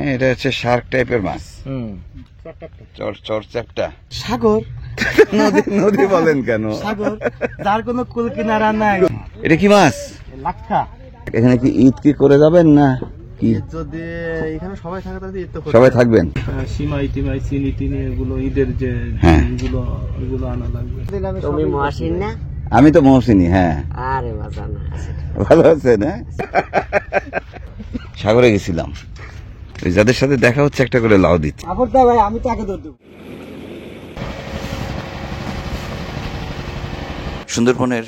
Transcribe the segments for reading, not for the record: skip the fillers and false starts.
হ্যাঁ, এটা হচ্ছে শার্ক টাইপের মাছ। চরচ্যাপ্টা সাগর। নদী বলেন কেন? সাগর যার কোনো কুল কিনারা নাই। এটা কি মাছ? লাক্ষা। এখানে কি ঈদ কি করে যাবেন না কি? যদি এখানে সবাই থাকে তাহলে ঈদ তো সবাই থাকবেন। সিমাই টিমাই চিনি টিনি এগুলো ঈদের যে এগুলো আনা লাগবে। তুমি মহাসিন না? আমি তো মহসিনী। হ্যাঁ, আরে বাবা না, ভালো আছেন? হ্যাঁ, সাগরে গেছিলাম, ওই যাদের সাথে দেখা হচ্ছে একটা করে লাউ দিচ্ছে। ভাই আমি তো আগে ধরে দেবো। সুন্দরবনের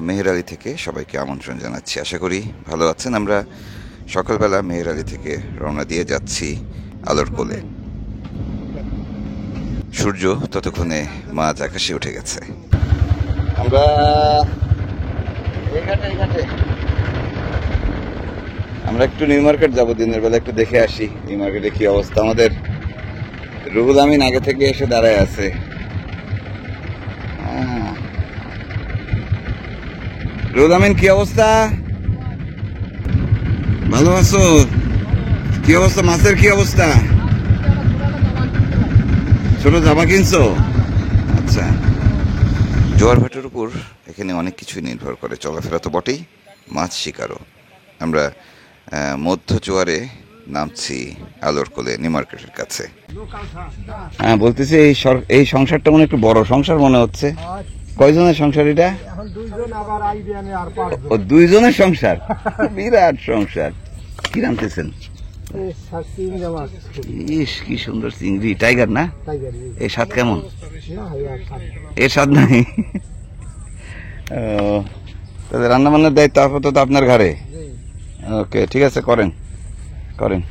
মেহেরআলী থেকে সবাইকে আমন্ত্রণ জানাচ্ছি। আশা করি ভালো আছেন। আমরা সকালবেলা মেহেরআলী থেকে রওনা দিয়ে যাচ্ছি আলোর কোলে। সূর্য ততক্ষণে মাঝ আকাশে উঠে গেছে। আমরা একটু নিউ মার্কেট যাবো, দিনের বেলা একটু দেখে আসি নিউ মার্কেটে কি অবস্থা। আমাদের রুহুল আমিন আগে থেকে এসে দাঁড়ায় আছে। রুহুল আমিন, কি অবস্থা? ভালো আছো? কি অবস্থা? মাছের কি অবস্থা? ছোট জামা কিনছো? আচ্ছা। জোয়ার ভাটার উপর এখানে অনেক কিছুই নির্ভর করে, চলাফেরা তো বটেই, মাছ শিকারও। আমরা মধ্য জোয়ারে নামছি আলোর কোলে নিউ মার্কেটের কাছে। হ্যাঁ, বলতেছি এই সংসারটা মনে একটু বড় সংসার মনে হচ্ছে। কয়জনের সংসার এটা? ও, 2 জনের সংসার, বিরাট সংসার। কি রাঁধতেছেন? ইস, কি সুন্দর চিংড়ি। টাইগার না? এই স্বাদ কেমন? এর স্বাদ নাই। তাহলে রান্না বান্নার দায়িত্ব আপাতত আপনার ঘরে। ওকে, ঠিক আছে, করেন।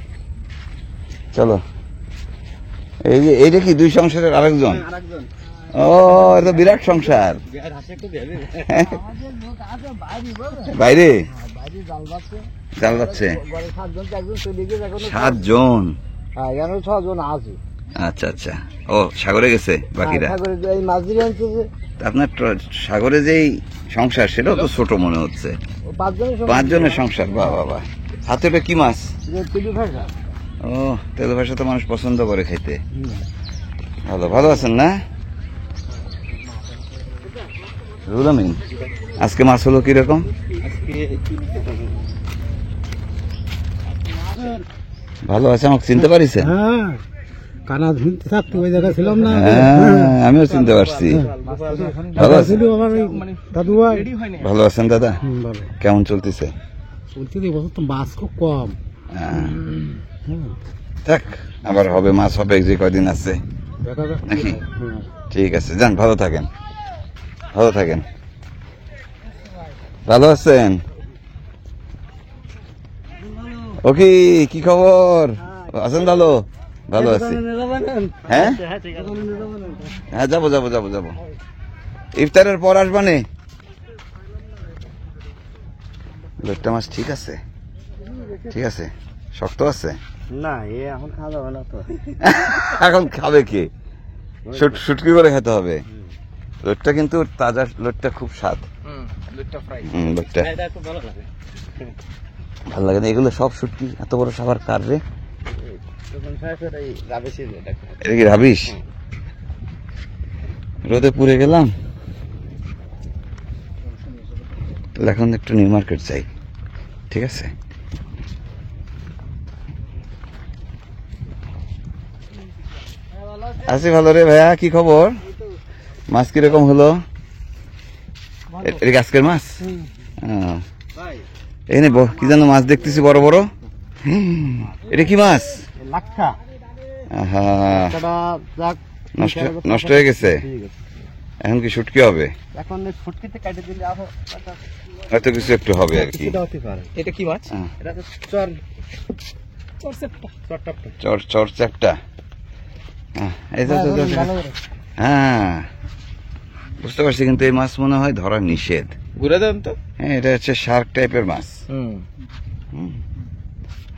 চলো। এইটা কি 2 সংসারের আরেকজন? ও, এটা বিরাট সংসার। বাইরে জাল যাচ্ছে 7 জন। আচ্ছা আচ্ছা। ও, সাগরে গেছে বাকিরা। আপনার সাগরে যেই সংসার সেটাও তো ছোট মনে হচ্ছে। 5 জনের সংসার। বাহ বাহ বাহ। হাতে ওটা কি মাছ? ও, তেল ভাষা তো মানুষ পছন্দ করে খাইতে। ভালো আছেন না রুহুল আমিন? আজকে মাছ হলো কিরকম? ভালো আছে। আমাকে চিনতে পারিছেন? আমিও চিনতে পারছি। ভালো আছেন দাদা? কেমন চলতেছে? মাছ খুব কম। থাক, আবার হবে, মাছ হবে যে কয়দিন আছে নাকি? ঠিক আছে, যান, ভালো থাকেন। ভালো আছেন? ওকে, কি খবর? আছেন? ভালো আছি। হ্যাঁ হ্যাঁ, যাবো। ইফতারের পর আসবানে? লোকটা মাছ ঠিক আছে, শক্ত আছে না, এখন খাওয়া যাবে না তো। এখন খাবে কি? শুটকি করে খেতে হবে। লোটটা কিন্তু তাজা, লোটটা খুব স্বাদ। লোটটা ভালো লাগে না। এগুলো সব শুটকি, এত বড় সাবার কার রে? এটা কি রাবিশ? রোদে পুড়ে গেলাম। এখন একটু নিউ মার্কেট যাই, ঠিক আছে? আছি ভালো রে ভাইয়া। কি খবর? মাছ কিরকম হলো? এটা আজকের মাছ? এখানে কি যেন মাছ দেখতেছি বড় বড়। এটা কি মাছ? নষ্ট হয়ে গেছে। এখন কি শুটকি হবে? হয়তো কিছু একটু হবে আর কি। এটা কি মাছ? চরচ্যাপ্টা। হ্যাঁ, বুঝতে পারছি, কিন্তু এই মাছ মনে হয় ধরা নিষেধ। ঘুরে দেন তো। হ্যাঁ, এটা হচ্ছে শার্ক টাইপের মাছ।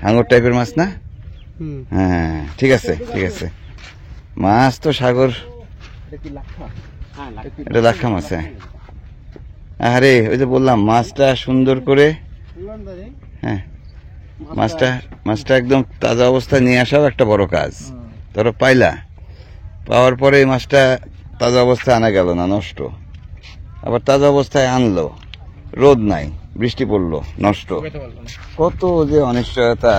হাঙর টাইপের মাছ না? হ্যাঁ, ঠিক আছে। মাছ তো সাগর। এটা লাক্ষা মাছ। আরে, ওই যে বললাম, মাছটা সুন্দর করে। হ্যাঁ, মাছটা একদম তাজা অবস্থায় নিয়ে আসাও একটা বড় কাজ। ধরো পাইলা, পাওয়ার পরে এই মাছটা তাজা অবস্থায় আনা গেল না, নষ্ট। আবার তাজা অবস্থায় আনলো, রোদ নাই, বৃষ্টি পড়লো, নষ্ট। কত যে অনিশ্চয়তা।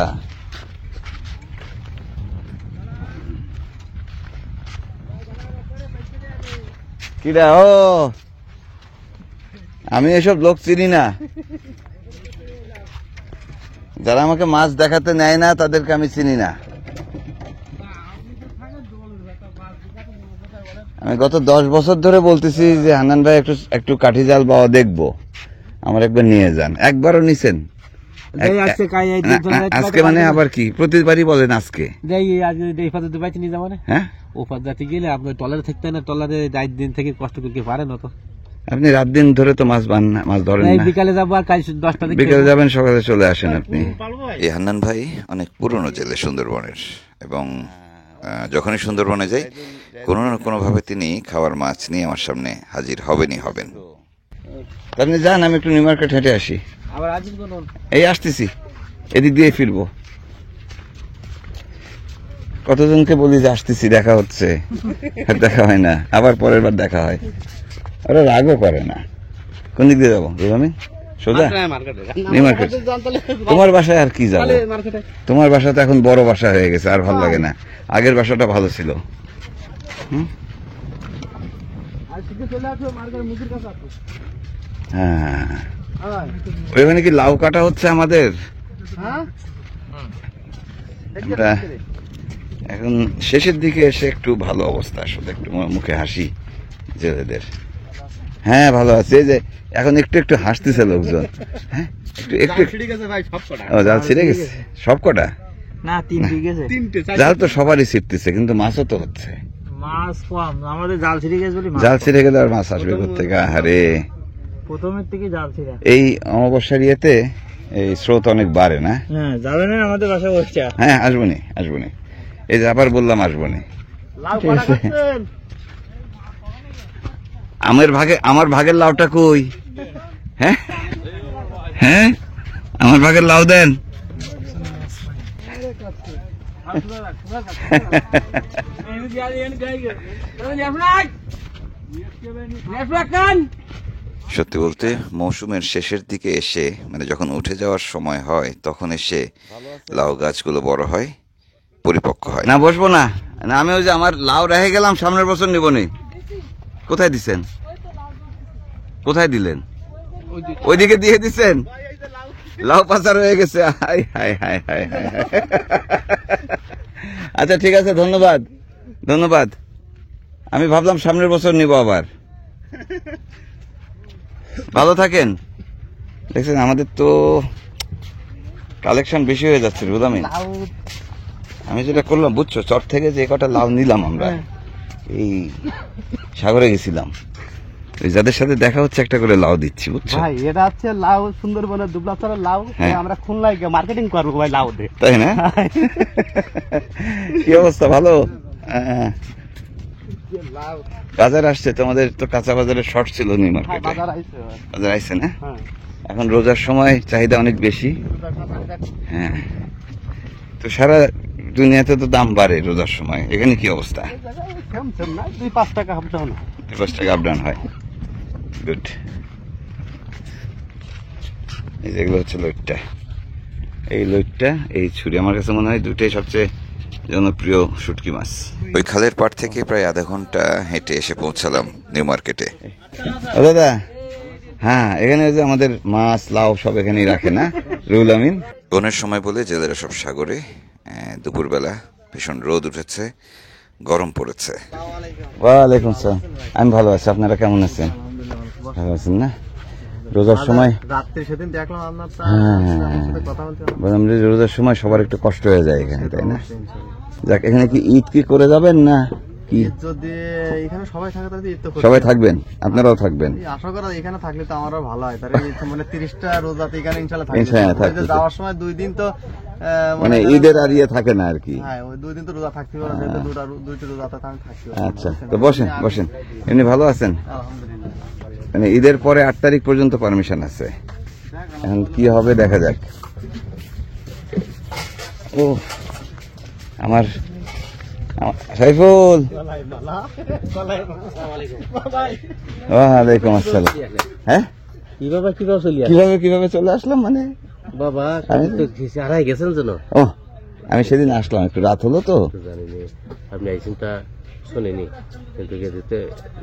কিরা ও, আমি এসব লোক চিনি না। যারা আমাকে মাছ দেখাতে নেয় না তাদেরকে আমি চিনি না। আমি গত 10 বছর ধরে বলতেছি যে হান্নান ভাই একটু কাঠি জাল বাওয়া দেখবো, আমার একবার নিয়ে যান। একবারও নিছেন? আজকে মানে আবার কি প্রতিবারই বলেন আজকে? হ্যাঁ, টলারে থাকতে না, টলারে রাত দিন থেকে কষ্ট করতে পারে না তো। আপনি রাত দিন ধরে তো মাছ ধরেন না। বিকালে যাবো আর কাল 10টা বিকালে যাবেন, সকালে চলে আসেন আপনি। এই হান্নান ভাই অনেক পুরনো জেলে সুন্দরবনের, এবং যখনই সুন্দরবনে যাই কোনো না কোনো ভাবে তিনি খাওয়ার মাছ নিয়ে আমার সামনে হাজির হবেন। আপনি যান, আমি একটু নিউ মার্কেট হেঁটে আসি। আবার আজিম কোন এই আসতেছি, এদিক দিয়ে ফিরবো। কতজনকে বলি যে আসতেছি, দেখা হচ্ছে, আর দেখা হয় না। আবার পরের বার দেখা হয়, ওরা রাগও করে না। কোন দিক দিয়ে যাবো? আমি সোজা নিউ মার্কেট। তোমার বাসায় আর কি যাবো? তোমার বাসা তো এখন বড় বাসা হয়ে গেছে, আর ভালো লাগে না। আগের বাসাটা ভালো ছিল। হ্যাঁ, ওইখানে কি লাউ কাটা হচ্ছে আমাদের? আমরা এখন শেষের দিকে এসে একটু ভালো অবস্থা, আসলে একটু মুখে হাসি জেলেদের। হ্যাঁ, ভালো আছে। এই যে এখন একটু একটু হাসতেছে লোকজন। হ্যাঁ, একটু জাল ছিঁড়ে গেছে সব কটা না, 3 গেছে। জাল তো সবারই ছিঁড়তেছে, কিন্তু মাছও তো হচ্ছে। মাছ কম, আমাদের জাল ছিঁড়ে গেছে বলি। জাল ছিঁড়ে গেলে আর মাছ আসবে কোথেকে? আরে প্রথমের থেকে জাল ছিঁড়া। এই অমাবস্যার ইয়েতে এই স্রোত অনেক বাড়ে না? হ্যাঁ, যাবে না আমাদের বাসায় বসছে। হ্যাঁ, আসবনি। এই যে আবার বললাম আসবনি। আমার ভাগের লাউটা কই? হ্যাঁ, আমার ভাগের লাউ দেন। সত্যি বলতে মৌসুমের শেষের দিকে এসে, মানে যখন উঠে যাওয়ার সময় হয়, তখন এসে লাউ গাছগুলো বড় হয়, পরিপক্ক হয়। না, বসবো না। আমি ওই যে আমার লাউ রেখে গেলাম, সামনের বছর নিব নি। কোথায় দিছেন? কোথায় দিলেন? ওইদিকে দিয়ে দিছেন? লাউ পাচার হয়ে গেছে। High high high high high. আচ্ছা, ঠিক আছে, ধন্যবাদ। আমি ভাবলাম সামনের বছর নিব আবার। ভালো থাকেন। দেখছেন, আমাদের তো কালেকশন বেশি হয়ে যাচ্ছে রুদামিন। আমি যেটা করলাম বুঝছো, চর থেকে যে কটা লাউ নিলাম আমরা, এই সাগরে গেছিলাম, ওই যাদের সাথে দেখা হচ্ছে একটা করে লাউ দিচ্ছি, বুঝছো ভাই। এটা হচ্ছে লাউ, সুন্দরবনের দুবলাচরের লাউ। আমরা খুলনায় মার্কেটিং করবো ভাই লাউ দিয়ে, তাই না? কি অবস্থা? ভালো। বাজার আসছে তোমাদের তো? কাঁচা বাজারে শর্ট ছিল নিউ মার্কেটে। বাজার আইছে না? এখন রোজার সময় চাহিদা অনেক বেশি। হ্যাঁ, তো সারা দুনিয়াতে তো দাম বাড়ে রোজার সময়। এখানে কি অবস্থা? 2-5 টাকা আপ ডাউন। 2-5 টাকা আপ ডাউন হয়। গুড। এই যেগুলো হচ্ছে লইট্টা, এই লইট্টা, এই ছুরি। আমার কাছে মনে হয় দুটোই সবচেয়ে জনপ্রিয় শুটকি মাছ। ওই খালের পাড় থেকে প্রায় আধা ঘন্টা হেঁটে এসে পৌঁছালাম নিউ মার্কেটে। ও দাদা, হ্যাঁ, এখানে যে আমাদের মাছ লাউ সব এখানেই রাখে না রুহুল আমিন? বনের সময় বলে জেলেরা সব সাগরে। দুপুরবেলা ভীষণ রোদ উঠেছে, গরম পড়েছে। ওয়ালাইকুম আসসালাম। আমি ভালো আছি, আপনারা কেমন আছেন? ভালো আছেন না? রোজার সময় রাত্রে সেদিন দেখলাম আপনার কথা বলতে, বললাম যে রোজার সময় সবার একটু কষ্ট হয়ে যায় এখানে, তাই না? যাক, এখানে কি ঈদ কি করে যাবেন না কি? যদি এখানে সবাই থাকে তাহলে ঈদ তো সবাই থাকবেন, আপনারাও থাকবেন। আশা করা এখানে থাকলে তো আমারও ভালো হয়। তাহলে মানে 30টা রোজাতে এখানে ইনশাআল্লাহ থাকবে। যাওয়ার সময় 2 দিন তো মানে ঈদের আর ইয়ে থাকে না আর কি। হ্যাঁ, ওই 2 দিন তো রোজা থাকতে পারবে, দুইটা রোজাতে আমি থাকতে পারবো। আচ্ছা, তো বসেন। এমনি ভালো আছেন? আলহামদুলিল্লাহ। মানে ঈদের পরে 8 তারিখ পর্যন্ত পারমিশন আছে। এখন কি হবে দেখা যাক। ও আমার সাইফুল, ওয়ালাইকুম আসসালাম। হ্যাঁ কিভাবে চলি কিভাবে চলে আসলাম মানে বাবা? আমি তো হারাই গেছেন যেন। ও আমি সেদিন আসলাম, একটু রাত হলো তো। জানিনি আপনি আইসেন তা শুনিনি, কিন্তু গেদিতে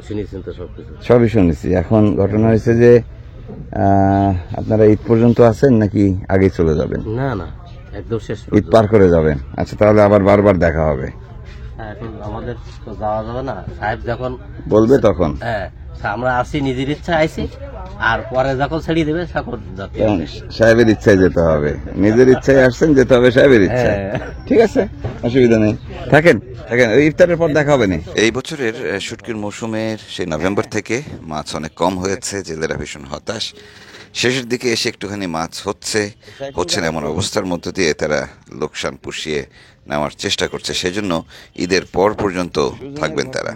শুনেছেন তো সবকিছু। সবই শুনেছি। এখন ঘটনা হয়েছে যে আপনারা ঈদ পর্যন্ত আছেন নাকি আগে চলে যাবেন? না না, একদম শেষ ঈদ পার করে যাবেন। আচ্ছা, তাহলে আবার বারবার দেখা হবে। হ্যাঁ, এখন আমাদের তো যাওয়া যাবে না, সাহেব যখন বলবে তখন। হ্যাঁ, আমরা আসি নিজের ইচ্ছা আইসি, আর পরে যখন ছেড়ে দেবে তখন যাতে এবং সাহেবের ইচ্ছায় যেতে হবে। নিজের ইচ্ছায় আসছেন, যেতে হবে সাহেবের ইচ্ছায়। ঠিক আছে, অসুবিধা নেই। থাকেন থাকেন, ওই ইফতারের পর দেখা হবে না। এই বছরের শুটকির মৌসুমের সেই নভেম্বর থেকে মাছ অনেক কম হয়েছে, জেলেরা ভীষণ হতাশ। শেষের দিকে এসে একটুখানি মাছ হচ্ছে না, এমন অবস্থার মধ্য দিয়ে তারা লোকসান পুষিয়ে নেওয়ার চেষ্টা করছে। সেজন্য ঈদের পর পর্যন্ত থাকবেন তারা।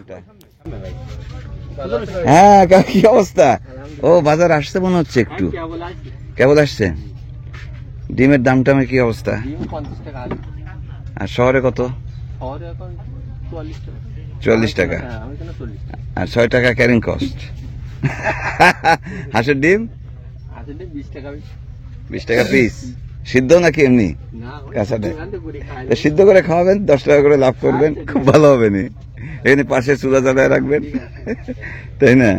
হ্যাঁ, কি অবস্থা? ও বাজার আসছে মনে হচ্ছে, একটু কেবল আসছে। ডিমের দাম টামের কি অবস্থা? 50 টাকা। আর শহরে কত? শহরে এখন 44 টাকা। আমি কেন 40 আর 6 টাকা ক্যারিং কস্ট। হাঁসের ডিম আসলে 20 টাকা। 20 টাকা পিস। সিদ্ধ নাকি এমনি না, কাঁচাটা? সিদ্ধ করে খাওয়াবেন, 10 টাকা করে লাভ করবেন, খুব ভালো হবে নি। এখানে পাশে চুলা জ্বালায় রাখবেন, তাই না?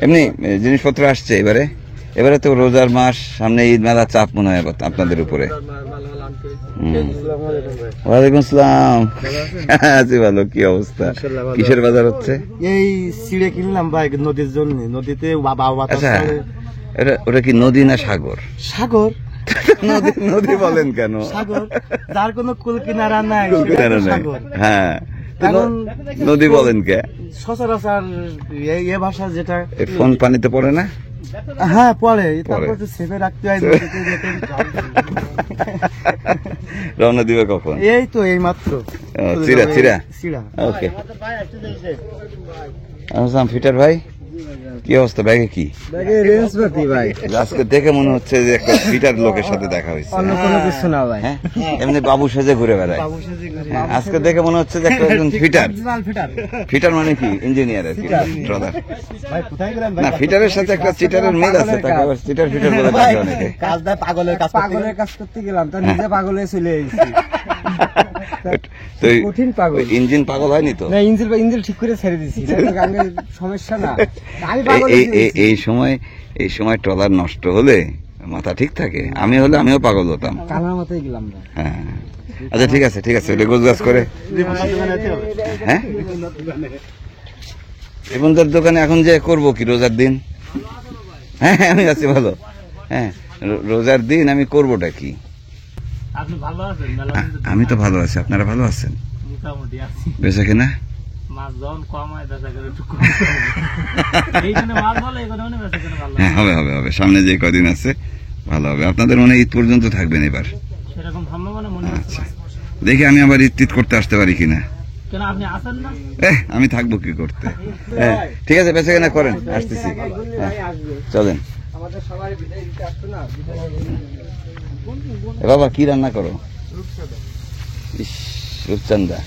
এমনি জিনিসপত্র আসছে এবারে তো রোজার মাস, সামনে ঈদ, মেলা চাপ মনে হয় আপনাদের উপরে। ওয়ালাইকুম আসসালাম। আছি ভালো। কি অবস্থা? কিসের বাজার হচ্ছে? এই সিঁড়ে কিনলাম ভাই নদীর জন্য, নদীতে আচ্ছা, ওটা কি নদী না সাগর? সাগর। নদী বলেন কেন? সাগর যার কোনো কুল কিনারা নাই, কুল কিনারা নাই। হ্যাঁ, নদী বলেন কে? সচরাচর এ ভাষা যেটা। ফোন পানিতে পড়ে না? হ্যাঁ পড়ে, তারপর তো সেভে রাখতে হয়। রওনা দিবে কখন? এই তো এই মাত্র। চিরা। ওকে। আসসালাম ফিটার ভাই, কি অবস্থা? ব্যাগে কি? ব্যাগে রেঞ্জ পাতি ভাই। আজকে দেখে মনে হচ্ছে যে একটা ফিটার লোকের সাথে দেখা হয়েছে। অন্য কোনো কিছু না ভাই। হ্যাঁ, এমনি বাবু সেজে ঘুরে বেড়ায়। হ্যাঁ, আজকে দেখে মনে হচ্ছে যে একজন ফিটার মানে কি? ইঞ্জিনিয়ারের ট্রলার। ভাই কোথায় গেলেন ভাই? না, ফিটারের সাথে একটা চিটারের মিল আছে, তাকে আবার চিটার ফিটার বলে ডাকে অনেকে। কাজটা পাগলের কাজ করতে গেলাম, তো নিজে পাগল হয়ে চলে এসেছি। তো কঠিন পাগল। ইঞ্জিন পাগল হয়নি তো? না, ইঞ্জিন ঠিক করে ছেড়ে দিছি, সমস্যা না। আমি এই সময় ট্রলার নষ্ট হলে মাথা ঠিক থাকে। আমিও পাগল হতাম। কানার মতোই গেলাম না। হ্যাঁ, আচ্ছা ঠিক আছে ওটা গোছগাছ করে। হ্যাঁ, রিপনদার দোকানে এখন যে করবো কি রোজার দিন? হ্যাঁ, আমি আছি ভালো। হ্যাঁ, রোজার দিন আমি করবোটা কি? আপনি ভালো আছেন? আমি তো ভালো আছি, আপনারা ভালো আছেন? মোটামুটি আছি। বেচা কিনা? মাছ যখন কম হয় বেচা করে একটু কম। এইখানে মাছ ভালো, এখানে বেচা করে ভালো। হ্যাঁ, হবে। সামনে যে কদিন আছে ভালো হবে। আপনাদের মনে ঈদ পর্যন্ত থাকবেন এবার? সেরকম সম্ভাবনা মনে হচ্ছে। আচ্ছা, দেখি আমি আবার ঈদ করতে আসতে পারি কিনা। কেন আপনি আসেন না? আমি থাকবো কি করতে। হ্যাঁ, ঠিক আছে, বেচা কিনা করেন, আসতেছি। হ্যাঁ, চলেন। বাবা কি রান্না করো? রূপচান্দা।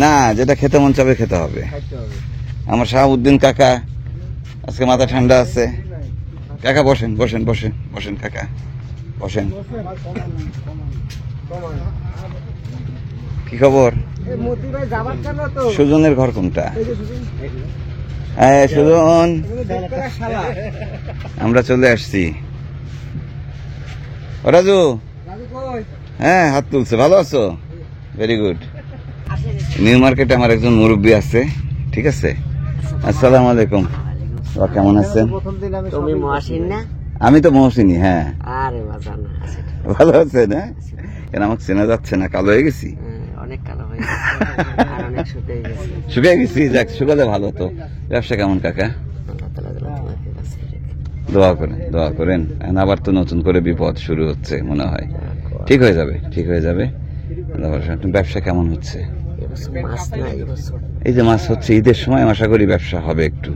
না, যেটা খেতে মন চাবে খেতে হবে। আমার শাহাবুদ্দিন কাকা আজকে মাথা ঠান্ডা আছে। কাকা বসেন কাকা বসেন। কি খবর? সুজনের ঘর কোনটা? হ্যাঁ সুজন, আমরা চলে আসছি। রাজু, হ্যাঁ হাত তুলছে। ভালো আছো? Very good. নিউ মার্কেটে আমার একজন মুরব্বী আছে, ঠিক আছে? আসসালামু আলাইকুম। কেমন আছেন? তুমি মহাসিন না? আমি তো মহসিনী। হ্যাঁ, আরে বাজার না, ভালো আছেন? হ্যাঁ, কেন আমাকে চেনা যাচ্ছে না? কালো হয়ে গেছি? অনেক কালো হয়ে গেছে, আর অনেক শুকিয়ে গেছে। শুকিয়ে গেছি? যাক, শুকালে ভালো তো। ব্যবসা কেমন কাকা? দোয়া করেন। আবার তো নতুন করে বিপদ শুরু হচ্ছে মনে হয়। ঠিক হয়ে যাবে। ব্যবসা কেমন হচ্ছে? এই যে মাছ হচ্ছে ঈদের সময়, আশা করি ব্যবসা হবে একটু।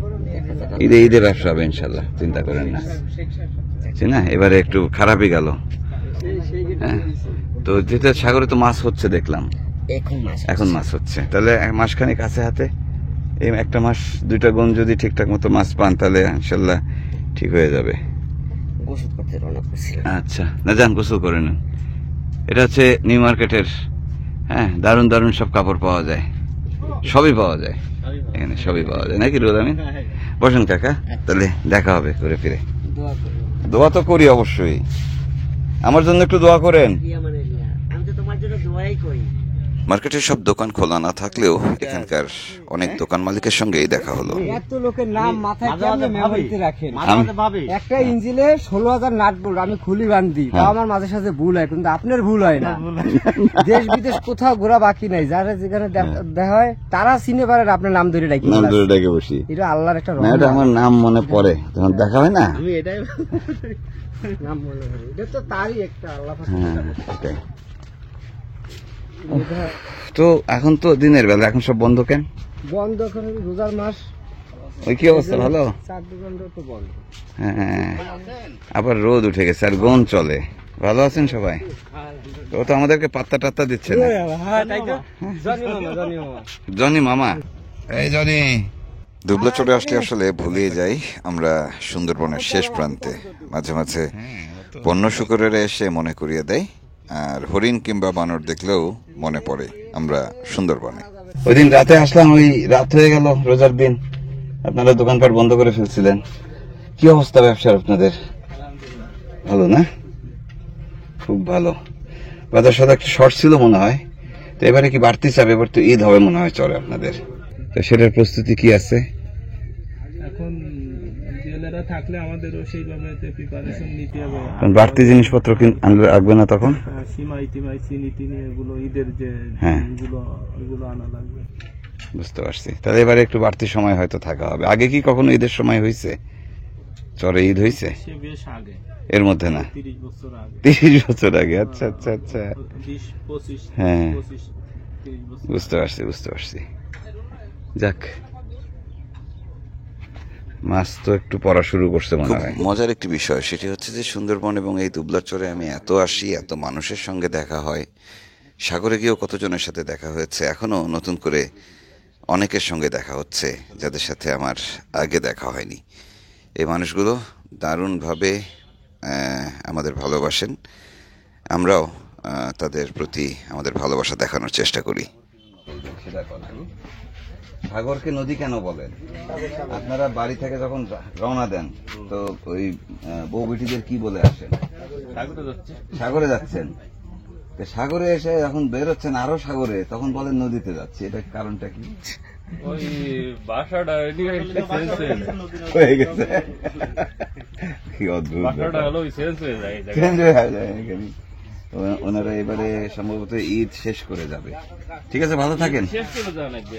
ঈদে ব্যবসা হবে ইনশাল্লাহ, চিন্তা করেন না। এবারে একটু খারাপই গেল। তো যেটা সাগরে তো মাছ হচ্ছে দেখলাম, এখন মাছ এখন মাছ হচ্ছে, তাহলে এক মাসখানেক কাছে হাতে, এই একটা মাস 2টা গুণ যদি ঠিকঠাক মতো মাছ পান তাহলে ইনশাল্লাহ ঠিক হয়ে যাবে। ওষুধ করতে রওনা করছিলাম। আচ্ছা, না যান গোসল করে নেন। এটা হচ্ছে নিউ মার্কেটের, হ্যাঁ, দারুণ দারুণ সব কাপড় পাওয়া যায়, সবই পাওয়া যায় এখানে, সবই পাওয়া যায় নাকি রুহুল আমিন? বসেন কাকা, তাহলে দেখা হবে ঘুরে ফিরে। দোয়া করো। দোয়া তো করি অবশ্যই, আমার জন্য একটু দোয়া করেন। আমি তো তোমার জন্য দোয়াই করি। মার্কেটের সব দোকান খোলা না থাকলেও এখানকার অনেক দোকান মালিকের সঙ্গেই দেখা হলো। এত লোকের নাম মাথায় কেমনে মেমোরিতে রাখেন? ভাবে একটা ইঞ্জিনে 16,000 নাট বল আমি খুলি বান্ধি, তাও আমার মাঝে সাঝে ভুল হয়, কিন্তু আপনার ভুল হয় না। দেশ বিদেশ কোথাও ঘোরা বাকি নাই, যারা যেখানে দেখা হয় তারা চিনে পারে আপনার নাম ধরে রাখি। নাম ধরে ডেকে বসি, এটা আল্লাহর একটা না এটা আমার নাম মনে পড়ে যখন দেখা হয় না। আমি এটাই নাম মনে হয়, এটা তো তারই একটা আল্লাহ পাক। হ্যাঁ, এটাই। তো এখন তো দিনের বেলা, এখন সব বন্ধ কেন? বন্ধ করে রোজার মাস, ওই কি অবস্থা, ভালো? চার দোকান তো বন্ধ। হ্যাঁ, আবার রোদ উঠে গেছে আর গন চলে। ভালো আছেন সবাই? তো তো আমাদেরকে পাত্তা টাত্তা দিচ্ছে না। হ্যাঁ তাই তো, জনি মামা, জনি মামা। জনি মামা, এই জনি। দুবলা চড়ে আসলে আসলে ভুলিয়ে যাই আমরা সুন্দরবনের শেষ প্রান্তে। মাঝে মাঝে বন্য শুকরেরা এসে মনে করিয়ে দেয়, আর হরিণ কিংবা বানর দেখলেও মনে পড়ে আমরা সুন্দরবনে। ওই দিন রাতে আসলাম, ওই রাত হয়ে গেল, রোজার দিন, আপনারা দোকানপাট বন্ধ করে ফেলছিলেন। কি অবস্থা ব্যবসার আপনাদের? ভালো না? খুব ভালো। বাজার সাথে একটা শর্ট ছিল মনে হয়, তো এবারে কি বাড়তি চাপ? এবার তো ঈদ হবে মনে হয় চলে আপনাদের, তো সেটার প্রস্তুতি কি আছে? এখন জেলেরা থাকলে আমাদেরও সেইভাবে প্রিপারেশন নিতে হবে। কারণ বাড়তি জিনিসপত্র আনলে রাখবে না তখন? সিমাই টিমাই চিনি টিনি এগুলো ঈদের যে হ্যাঁ। এগুলো আনা লাগবে। বুঝতে পারছি, তাহলে এবারে একটু বাড়তি সময় হয়তো থাকা হবে। আগে কি কখনো ঈদের সময় হয়েছে চরে ঈদ হয়েছে? সে বেশ আগে, এর মধ্যে না? 30 বছর আগে। 30 বছর আগে? আচ্ছা আচ্ছা আচ্ছা, 20-25 হ্যাঁ। 30 বছর। বুঝতে পারছি বুঝতে পারছি। যাক, মাছ তো একটু পড়া শুরু করছে মনে হয়। মজার একটি বিষয় সেটি হচ্ছে যে সুন্দরবন এবং এই দুবলার চরে আমি এত আসি, এত মানুষের সঙ্গে দেখা হয়, সাগরে গিয়েও কতজনের সাথে দেখা হয়েছে, এখনো নতুন করে অনেকের সঙ্গে দেখা হচ্ছে যাদের সাথে আমার আগে দেখা হয়নি। এই মানুষগুলো দারুণভাবে আমাদের ভালোবাসেন, আমরাও তাদের প্রতি আমাদের ভালোবাসা দেখানোর চেষ্টা করি। সাগরকে নদী কেন বলেন? আপনারা বাড়ি থেকে যখন রওনা দেন তো ওই বউ বেটিদের কি বলে আসেন? সাগরে যাচ্ছেন। সাগরে এসে যখন বেরোচ্ছেন আরো সাগরে, তখন বলেন নদীতে যাচ্ছি, এটা কারণটা কি? ওই ভাষাটা হয়ে গেছে, কি অদ্ভুত হলো চেঞ্জ হয়ে যায়। চেঞ্জ হয়ে যায়। ওনারা এবারে সম্ভবত ঈদ শেষ করে যাবে। ঠিক আছে, ভালো থাকেন। শেষ করে যাওয়া লাগবে।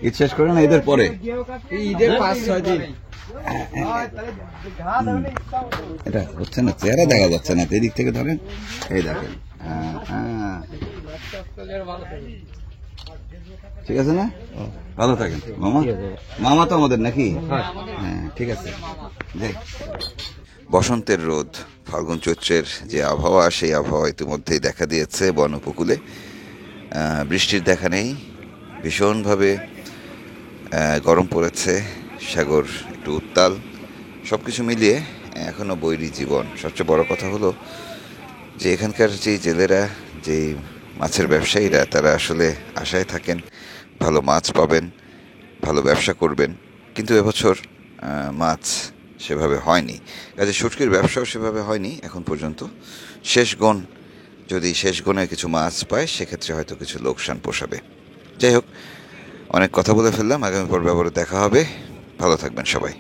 ঈদ শেষ করে না ঈদের পরে? ঈদের 5-6 দিন। এটা হচ্ছে না, চেহারা দেখা যাচ্ছে না, এদিক থেকে ধরেন, এই দেখেন। হ্যাঁ, ঠিক আছে না? ভালো থাকেন মামা। মামা তো আমাদের নাকি? হ্যাঁ, ঠিক আছে। বসন্তের রোদ, ফাল্গুন চৈত্রের যে আবহাওয়া, সেই আবহাওয়া ইতিমধ্যেই দেখা দিয়েছে বন উপকূলে। বৃষ্টির দেখা নেই, ভীষণভাবে গরম পড়েছে, সাগর একটু উত্তাল, সব কিছু মিলিয়ে এখনও বৈরী জীবন। সবচেয়ে বড় কথা হলো যে এখানকার যে জেলেরা, যে মাছের ব্যবসায়ীরা, তারা আসলে আশায় থাকেন ভালো মাছ পাবেন, ভালো ব্যবসা করবেন, কিন্তু এবছর মাছ সেভাবে হয়নি। কাজে শুটকির ব্যবসাও সেভাবে হয়নি এখন পর্যন্ত। যদি শেষ গুণে কিছু মাছ পায় সেক্ষেত্রে হয়তো কিছু লোকসান পোষাবে। যাই হোক, অনেক কথা বলে ফেললাম, আগামী পর্বে আবার দেখা হবে। ভালো থাকবেন সবাই।